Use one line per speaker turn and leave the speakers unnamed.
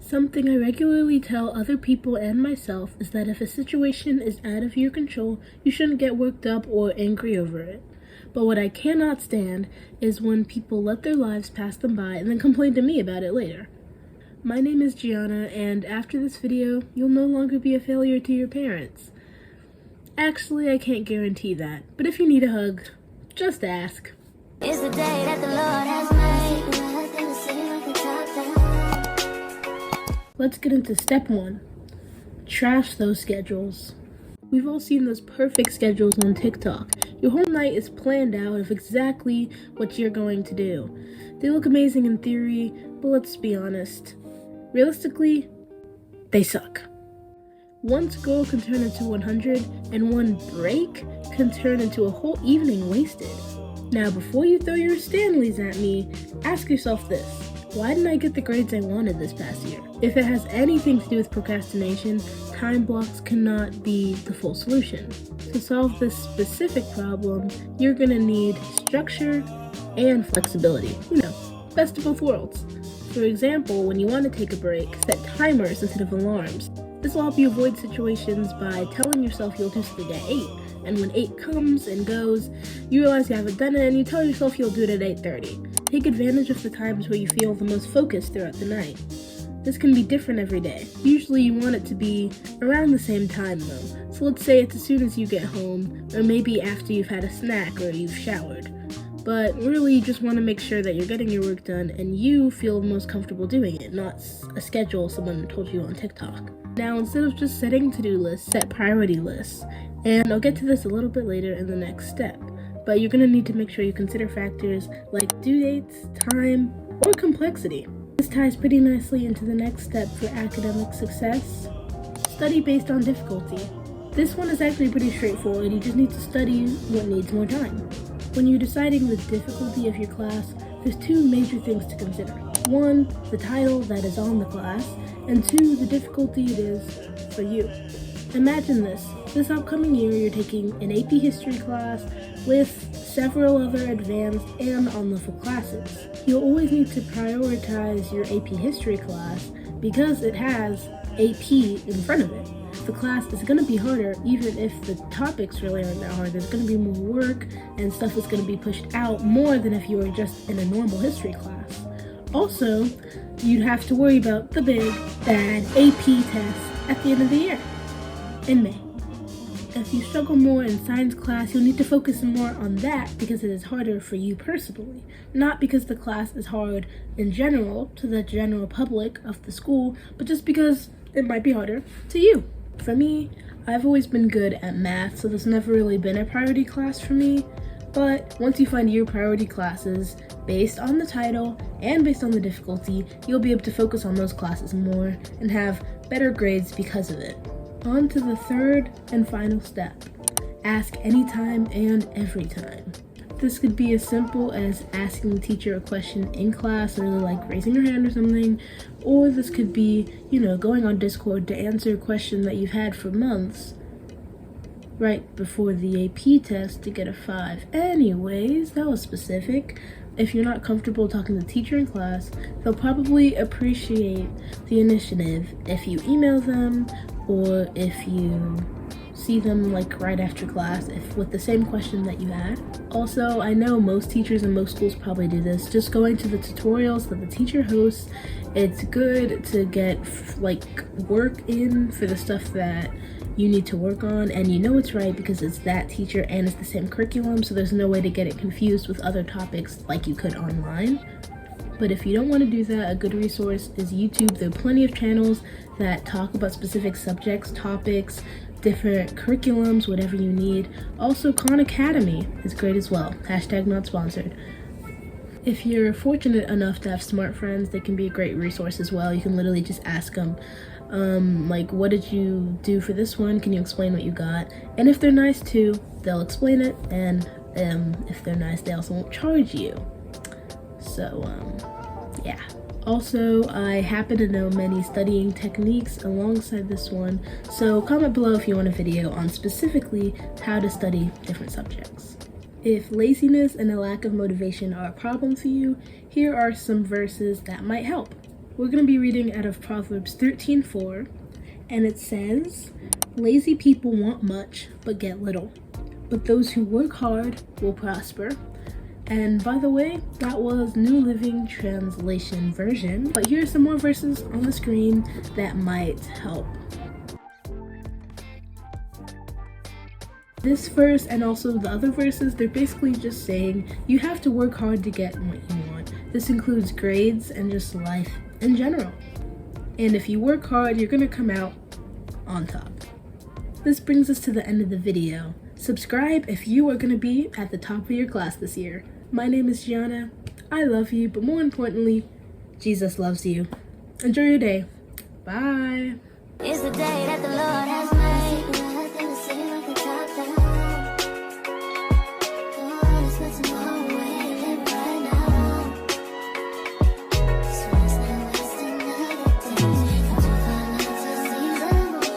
Something I regularly tell other people and myself is that if a situation is out of your control, you shouldn't get worked up or angry over it. But what I cannot stand is when people let their lives pass them by and then complain to me about it later. My name is Gianna, and after this video, you'll no longer be a failure to your parents. Actually, I can't guarantee that, but if you need a hug, just ask.
It's the day that the Lord has made.
Let's get into step 1. Trash those schedules. We've all seen those perfect schedules on TikTok. Your whole night is planned out of exactly what you're going to do. They look amazing in theory, but let's be honest. Realistically, they suck. One scroll can turn into 100, and one break can turn into a whole evening wasted. Now, before you throw your Stanleys at me, ask yourself this. Why didn't I get the grades I wanted this past year? If it has anything to do with procrastination, time blocks cannot be the full solution. To solve this specific problem, you're gonna need structure and flexibility. Best of both worlds. For example, when you want to take a break, set timers instead of alarms. This will help you avoid situations by telling yourself you'll do something at 8, and when 8 comes and goes, you realize you haven't done it and you tell yourself you'll do it at 8:30. Take advantage of the times where you feel the most focused throughout the night. This can be different every day. Usually you want it to be around the same time though. So let's say it's as soon as you get home, or maybe after you've had a snack or you've showered. But really you just want to make sure that you're getting your work done and you feel most comfortable doing it, not a schedule someone told you on TikTok. Now, instead of just setting to-do lists, set priority lists. And I'll get to this a little bit later in the next step. But you're going to need to make sure you consider factors like due dates, time, or complexity. This ties pretty nicely into the next step for academic success. Study based on difficulty. This one is actually pretty straightforward. You just need to study what needs more time. When you're deciding the difficulty of your class, there's 2 major things to consider. 1, the title that is on the class, and 2, the difficulty it is for you. Imagine this. This upcoming year, you're taking an AP History class with several other advanced and on-level classes. You'll always need to prioritize your AP History class because it has AP in front of it. The class is going to be harder even if the topics really aren't that hard. There's going to be more work and stuff is going to be pushed out more than if you were just in a normal history class. Also, you'd have to worry about the big, bad AP test at the end of the year in May. If you struggle more in science class, you'll need to focus more on that because it is harder for you personally, not because the class is hard in general to the general public of the school, but just because it might be harder to you. For me, I've always been good at math, so there's never really been a priority class for me. But once you find your priority classes based on the title and based on the difficulty, you'll be able to focus on those classes more and have better grades because of it. On to the third and final step. Ask anytime and every time. This could be as simple as asking the teacher a question in class, or like raising your hand or something, or this could be, going on Discord to answer a question that you've had for months right before the AP test to get a 5. Anyways, that was specific. If you're not comfortable talking to the teacher in class, they'll probably appreciate the initiative if you email them or if you see them right after class with the same question that you had. Also, I know most teachers in most schools probably do this. Just going to the tutorials that the teacher hosts, it's good to get work in for the stuff that you need to work on, and it's right because it's that teacher and it's the same curriculum, so there's no way to get it confused with other topics like you could online. But if you don't want to do that, a good resource is YouTube. There are plenty of channels that talk about specific subjects, topics, different curriculums, whatever you need. Also, Khan Academy is great as well. # not sponsored. If you're fortunate enough to have smart friends, they can be a great resource as well. You can literally just ask them, what did you do for this one? Can you explain what you got? And if they're nice too, they'll explain it. And if they're nice, they also won't charge you. So, yeah. Also, I happen to know many studying techniques alongside this one, so comment below if you want a video on specifically how to study different subjects. If laziness and a lack of motivation are a problem for you, here are some verses that might help. We're going to be reading out of Proverbs 13:4, and it says, "Lazy people want much but get little, but those who work hard will prosper." And by the way, that was New Living Translation version, but here are some more verses on the screen that might help. This verse and also the other verses, they're basically just saying you have to work hard to get what you want. This includes grades and just life in general. And if you work hard, you're gonna come out on top. This brings us to the end of the video. Subscribe if you are gonna be at the top of your class this year. My name is Gianna. I love you, but more importantly, Jesus loves you. Enjoy your day. Bye.
It's the day that the Lord has made. Nothing to see, like a top down. Oh, it's good to know.